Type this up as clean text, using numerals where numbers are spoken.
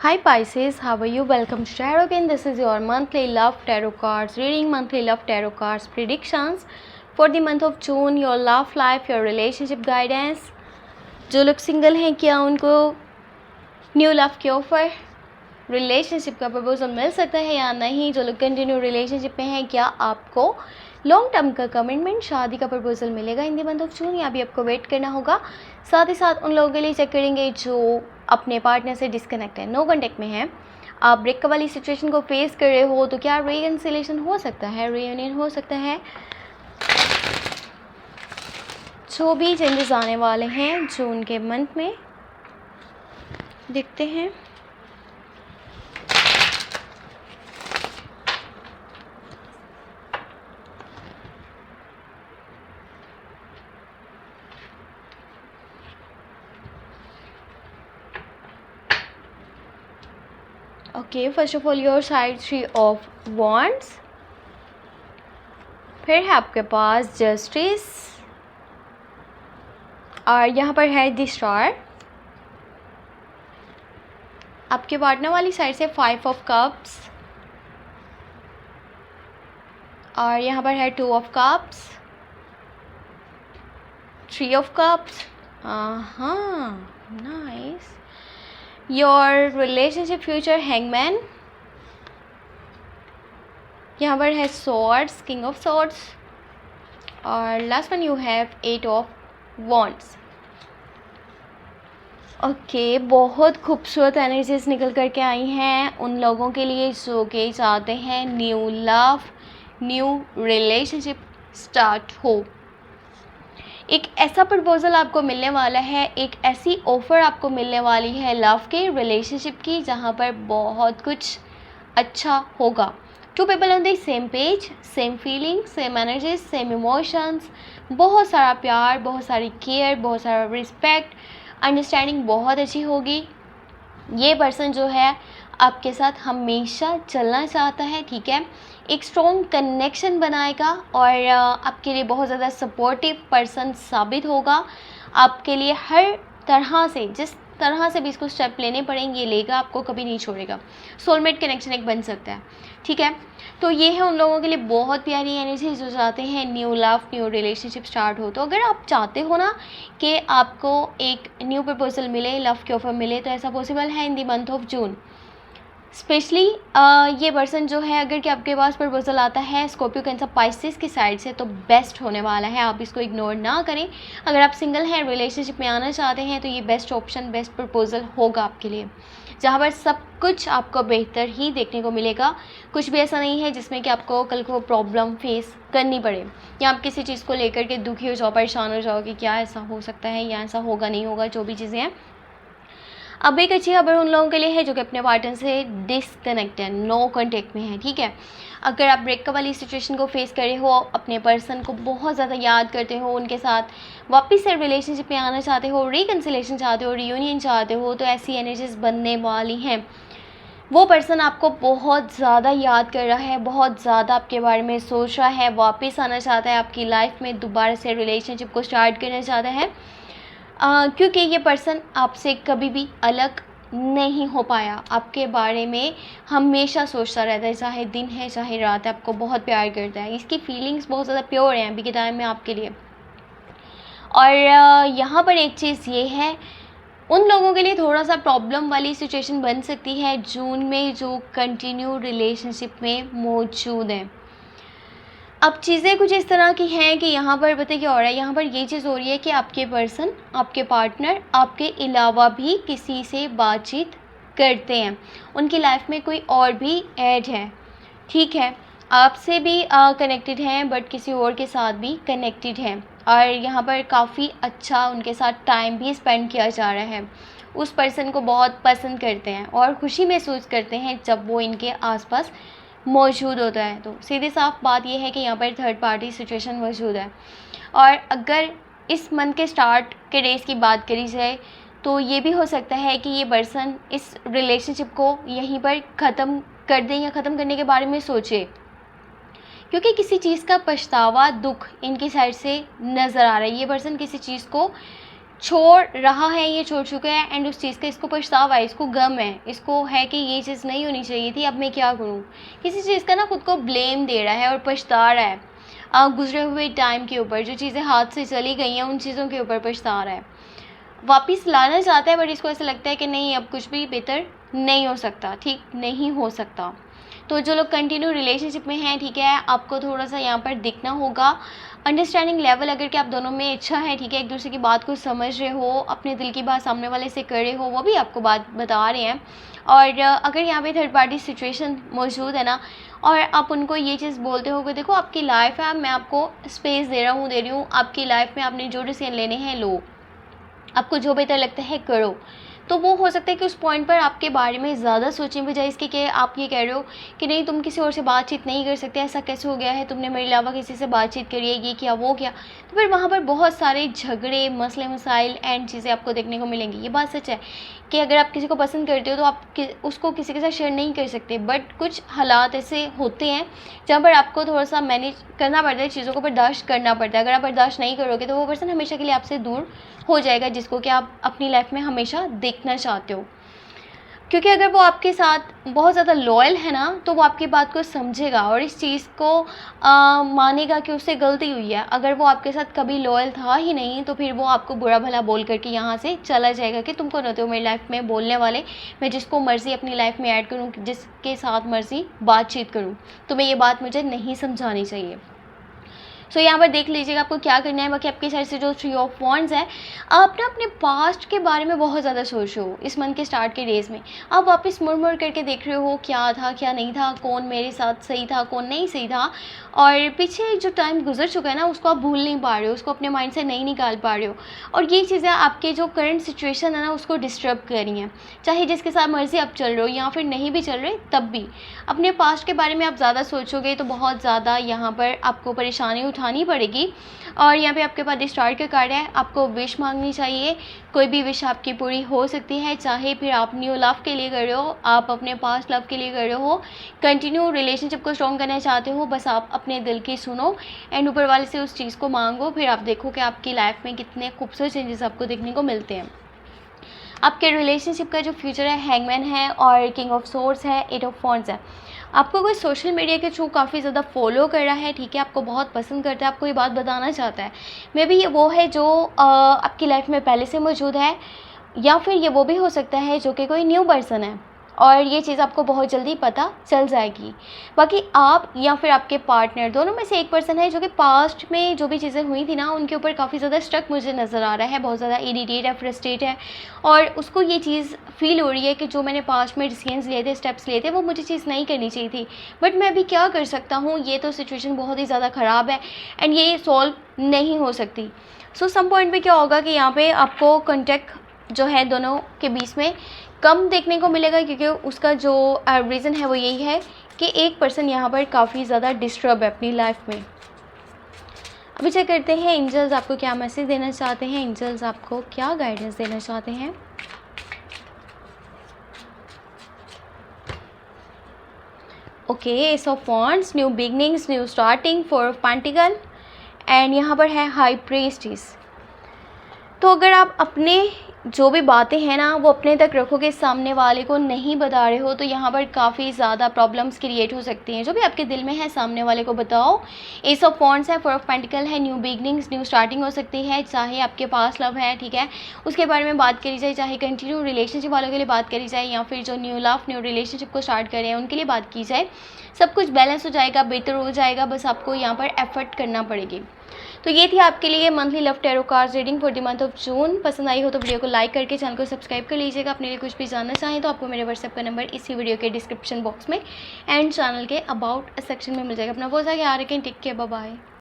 Hi Pisces, how are you? Welcome to Tarot again. This is your monthly love tarot cards reading, monthly love tarot cards predictions for the month of June. Your love life, your relationship guidance. जो लोग single हैं क्या उनको new love के offer relationship का proposal मिल सकता है या नहीं? जो लोग कंटिन्यू रिलेशनशिप में हैं क्या आपको लॉन्ग टर्म का कमिटमेंट शादी का प्रपोजल मिलेगा in the month of June, या भी आपको वेट करना होगा? साथ ही साथ उन लोगों के लिए चेक करेंगे जो अपने पार्टनर से डिस्कनेक्ट है, नो कॉन्टेक्ट में है, आप ब्रेकअप वाली सिचुएशन को फेस कर रहे हो तो क्या रिकन्सिलेशन हो सकता है, रियूनियन हो सकता है? जो भी चेंजेस आने वाले हैं जून के मंथ में देखते हैं। Okay, first of all your side 3 of wands, फिर है आपके पास जस्टिस और यहाँ पर है द स्टार। आपके पार्टनर वाली साइड से 5 ऑफ कप्स और यहाँ पर है 2 ऑफ कप्स, 3 ऑफ कप्स। हाँ, nice. Your relationship future hangman, यहाँ पर है सॉर्ड्स, किंग ऑफ सॉर्ड्स और last one you have 8 of wands. Okay, बहुत खूबसूरत एनर्जीज निकल करके आई हैं उन लोगों के लिए जो कि चाहते हैं new love, new relationship start हो। एक ऐसा प्रपोजल आपको मिलने वाला है, एक ऐसी ऑफ़र आपको मिलने वाली है लव के, रिलेशनशिप की, जहाँ पर बहुत कुछ अच्छा होगा। 2 people on the same page, same feeling, same energies, same emotions, बहुत सारा प्यार, बहुत सारी केयर, बहुत सारा रिस्पेक्ट, अंडरस्टैंडिंग बहुत अच्छी होगी। ये पर्सन जो है आपके साथ हमेशा चलना चाहता है, ठीक है, एक स्ट्रॉन्ग कनेक्शन बनाएगा और आपके लिए बहुत ज़्यादा सपोर्टिव पर्सन साबित होगा। आपके लिए हर तरह से, जिस तरह से भी इसको स्टेप लेने पड़ेंगे लेगा, आपको कभी नहीं छोड़ेगा। सोलमेट कनेक्शन एक बन सकता है, ठीक है। तो ये है उन लोगों के लिए बहुत प्यारी एनर्जी जो चाहते हैं new love, new relationship start हो। तो अगर आप चाहते हो ना कि आपको एक न्यू प्रपोजल मिले, लव के ऑफर मिले, तो ऐसा पॉसिबल है in the month of June. Specially ये पर्सन जो है, अगर कि आपके पास प्रपोजल आता है स्कॉर्पियो, कैंसर, पाइसेस की साइड से, तो बेस्ट होने वाला है, आप इसको इग्नोर ना करें। अगर आप सिंगल हैं, रिलेशनशिप में आना चाहते हैं, तो ये बेस्ट ऑप्शन, बेस्ट प्रपोजल होगा आपके लिए, जहाँ पर सब कुछ आपको बेहतर ही देखने को मिलेगा। कुछ भी ऐसा नहीं है जिसमें कि आपको कल को प्रॉब्लम फेस करनी पड़े या आप किसी चीज़ को लेकर के दुखी हो जाओ, परेशान हो जाओ कि क्या ऐसा हो सकता है या ऐसा होगा नहीं होगा, जो भी चीज़ें हैं। अब एक अच्छी खबर उन लोगों के लिए है जो कि अपने पार्टनर से डिसकनेक्ट है, नो कॉन्टेक्ट में है, ठीक है। अगर आप ब्रेकअप वाली सिचुएशन को फेस करे हो, अपने पर्सन को बहुत ज़्यादा याद करते हो, उनके साथ वापस से रिलेशनशिप में आना चाहते हो, रिकन्सिलेशन चाहते हो, रियूनियन चाहते हो, तो ऐसी एनर्जीज बनने वाली हैं। वो पर्सन आपको बहुत ज़्यादा याद कर रहा है, बहुत ज़्यादा आपके बारे में सोच रहा है, वापस आना चाहता है आपकी लाइफ में, दोबारा से रिलेशनशिप को स्टार्ट करना चाहता है, क्योंकि ये पर्सन आपसे कभी भी अलग नहीं हो पाया, आपके बारे में हमेशा सोचता रहता है, चाहे दिन है चाहे रात है, आपको बहुत प्यार करता है। इसकी फीलिंग्स बहुत ज़्यादा प्योर हैं अभी के टाइम में आपके लिए। और यहाँ पर एक चीज़ ये है, उन लोगों के लिए थोड़ा सा प्रॉब्लम वाली सिचुएशन बन सकती है जून में, जो कंटिन्यू रिलेशनशिप में मौजूद है। अब चीज़ें कुछ इस तरह की हैं कि यहाँ पर पता क्या हो रहा है, यहाँ पर ये चीज़ हो रही है कि आपके पर्सन, आपके पार्टनर आपके अलावा भी किसी से बातचीत करते हैं, उनकी लाइफ में कोई और भी ऐड है, ठीक है, आपसे भी कनेक्टेड हैं बट किसी और के साथ भी कनेक्टेड हैं, और यहाँ पर काफ़ी अच्छा उनके साथ टाइम भी स्पेंड किया जा रहा है। उस पर्सन को बहुत पसंद करते हैं और खुशी महसूस करते हैं जब वो इनके आसपास मौजूद होता है। तो सीधी साफ बात यह है कि यहाँ पर थर्ड पार्टी सिचुएशन मौजूद है। और अगर इस मंथ के स्टार्ट के डेज की बात करी जाए तो ये भी हो सकता है कि ये पर्सन इस रिलेशनशिप को यहीं पर ख़त्म कर दें या ख़त्म करने के बारे में सोचे, क्योंकि किसी चीज़ का पछतावा, दुख इनकी साइड से नज़र आ रहा है। ये पर्सन किसी चीज़ को छोड़ रहा है, ये छोड़ चुका है एंड उस चीज़ का इसको पछतावा है, इसको गम है, इसको है कि ये चीज़ नहीं होनी चाहिए थी, अब मैं क्या करूँ। किसी चीज़ का ना खुद को ब्लेम दे रहा है और पछता रहा है गुजरे हुए टाइम के ऊपर, जो चीज़ें हाथ से चली गई हैं उन चीज़ों के ऊपर पछता रहा है। वापस लाना चाहता है बट इसको ऐसा लगता है कि नहीं, अब कुछ भी बेहतर नहीं हो सकता, ठीक नहीं हो सकता। तो जो लोग कंटिन्यू रिलेशनशिप में हैं, ठीक है, आपको थोड़ा सा यहाँ पर दिखना होगा अंडरस्टैंडिंग लेवल, अगर कि आप दोनों में अच्छा है, ठीक है, एक दूसरे की बात को समझ रहे हो, अपने दिल की बात सामने वाले से कर रहे हो, वो भी आपको बात बता रहे हैं। और अगर यहाँ पे थर्ड पार्टी सिचुएशन मौजूद है ना, और आप उनको ये चीज़ बोलते हो कि देखो आपकी लाइफ है, मैं आपको स्पेस दे रही हूँ, आपकी लाइफ में आपने जो डिसीजन लेने हैं लो, आपको जो बेहतर लगता है करो, तो वो हो सकता है कि उस पॉइंट पर आपके बारे में ज़्यादा सोचें, बजाय इसके कि आप ये कह रहे हो कि नहीं तुम किसी और से बातचीत नहीं कर सकते, ऐसा कैसे हो गया है, तुमने मेरे अलावा किसी से बातचीत करी है, ये किया वो किया। तो फिर वहाँ पर बहुत सारे झगड़े, मसले मसाइल एंड चीज़ें आपको देखने को मिलेंगी। ये बात सच है कि अगर आप किसी को पसंद करते हो तो आप उसको किसी के साथ शेयर नहीं कर सकते, बट कुछ हालात ऐसे होते हैं जहाँ पर आपको थोड़ा सा मैनेज करना पड़ता है, चीज़ों को बर्दाश्त करना पड़ता है। अगर आप बर्दाश्त नहीं करोगे तो वो पर्सन हमेशा के लिए आपसे दूर हो जाएगा, जिसको कि आप अपनी लाइफ में हमेशा देखना चाहते हो। क्योंकि अगर वो आपके साथ बहुत ज़्यादा लॉयल है ना, तो वो आपकी बात को समझेगा और इस चीज़ को मानेगा कि उससे गलती हुई है। अगर वो आपके साथ कभी लॉयल था ही नहीं तो फिर वो आपको बुरा भला बोल करके यहाँ से चला जाएगा कि तुम कौन होते हो मेरी लाइफ में बोलने वाले, मैं जिसको मर्ज़ी अपनी लाइफ में ऐड करूँ, जिसके साथ मर्ज़ी बातचीत करूँ, तुम्हें ये बात मुझे नहीं समझानी चाहिए। सो यहाँ पर देख लीजिएगा आपको क्या करना है। बाकी आपकी साइड से जो 3 ऑफ वॉन्ड्स है, आप ना अपने पास्ट के बारे में बहुत ज़्यादा सोच रहे हो इस मंथ के स्टार्ट के डेज़ में। आप वापस मुड़ मुड़ करके देख रहे हो क्या था क्या नहीं था, कौन मेरे साथ सही था कौन नहीं सही था, और पीछे जो टाइम गुजर चुका है ना उसको आप भूल नहीं पा रहे हो, उसको अपने माइंड से नहीं निकाल पा रहे हो। और ये चीज़ें आपके जो करंट सिचुएशन है ना उसको डिस्टर्ब कर रही हैं, चाहे जिसके साथ मर्ज़ी आप चल रहे हो या फिर नहीं भी चल रहे, तब भी अपने पास्ट के बारे में आप ज़्यादा सोचोगे तो बहुत ज़्यादा यहाँ पर आपको परेशानी उठानी पड़ेगी। और यहाँ पे आपके पास डिस्टार्ट का कार्ड है, आपको विश मांगनी चाहिए, कोई भी विश आपकी पूरी हो सकती है, चाहे फिर आप न्यू लव के लिए कर रहे हो, आप अपने पास्ट लव के लिए कर रहे हो, कंटिन्यू रिलेशनशिप को स्ट्रॉन्ग करना चाहते हो, बस आप अपने दिल की सुनो एंड ऊपर वाले से उस चीज़ को मांगो, फिर आप देखो कि आपकी लाइफ में कितने खूबसूरत चेंजेस आपको देखने को मिलते हैं। आपके रिलेशनशिप का जो फ्यूचर है हैंगमैन है और किंग ऑफ सोर्ड्स है, 8 ऑफ वॉन्ड्स है। आपको कोई सोशल मीडिया के थ्रू काफ़ी ज़्यादा फॉलो कर रहा है, ठीक है, आपको बहुत पसंद करता है, आपको ये बात बताना चाहता है। मे बी ये वो है जो आपकी लाइफ में पहले से मौजूद है, या फिर ये वो भी हो सकता है जो कि कोई न्यू पर्सन है और ये चीज़ आपको बहुत जल्दी पता चल जाएगी। बाकी आप या फिर आपके पार्टनर दोनों में से एक पर्सन है जो कि पास्ट में जो भी चीज़ें हुई थी ना उनके ऊपर काफ़ी ज़्यादा स्ट्रक मुझे नज़र आ रहा है, बहुत ज़्यादा इरिटेट है, फ्रस्ट्रेट है, और उसको ये चीज़ फील हो रही है कि जो मैंने पास्ट में डिसीजंस लिए थे, स्टेप्स लिए थे, वो मुझे चीज़ नहीं करनी चाहिए थी, बट मैं अभी क्या कर सकता हूँ, ये तो सिचुएशन बहुत ही ज़्यादा ख़राब है एंड ये सॉल्व नहीं हो सकती। सो सम पॉइंट पे क्या होगा कि यहाँ पे आपको कॉन्टैक्ट जो है दोनों के बीच में कम देखने को मिलेगा, क्योंकि उसका जो रीज़न है वो यही है कि एक पर्सन यहाँ पर काफ़ी ज़्यादा डिस्टर्ब है अपनी लाइफ में। अभी चेक करते हैं एंजल्स आपको क्या मैसेज देना चाहते हैं, एंजल्स आपको क्या गाइडेंस देना चाहते हैं। Okay, S of wands, new beginnings, new starting, 4 of pentacle and यहाँ पर है हाई प्रीस्टेस। तो अगर आप अपने जो भी बातें हैं ना वो अपने तक रखोगे, सामने वाले को नहीं बता रहे हो, तो यहाँ पर काफ़ी ज़्यादा प्रॉब्लम्स क्रिएट हो सकती हैं। जो भी आपके दिल में है सामने वाले को बताओ। एस ऑफ वॉन्ड्स है, 4 ऑफ पेंटिकल है, न्यू बिगनिंग्स, न्यू स्टार्टिंग हो सकती है, चाहे आपके पास लव है, ठीक है, उसके बारे में बात करी जाए, चाहे कंटिन्यू रिलेशनशिप वालों के लिए बात करी जाए, या फिर जो न्यू लव न्यू रिलेशनशिप को स्टार्ट करें हैं उनके लिए बात की जाए, सब कुछ बैलेंस हो जाएगा, बेहतर हो जाएगा, बस आपको यहाँ पर एफर्ट करना पड़ेगी। तो ये थी आपके लिए monthly love tarot cards reading for the month of June. पसंद आई हो तो वीडियो को लाइक करके चैनल को सब्सक्राइब कर लीजिएगा। अपने लिए कुछ भी जानना चाहें तो आपको मेरे व्हाट्सएप का नंबर इसी वीडियो के डिस्क्रिप्शन बॉक्स में एंड चैनल के अबाउट सेक्शन में मिल जाएगा। अपना बहुत सारा याद रखें, टेक केयर, बाय बाय।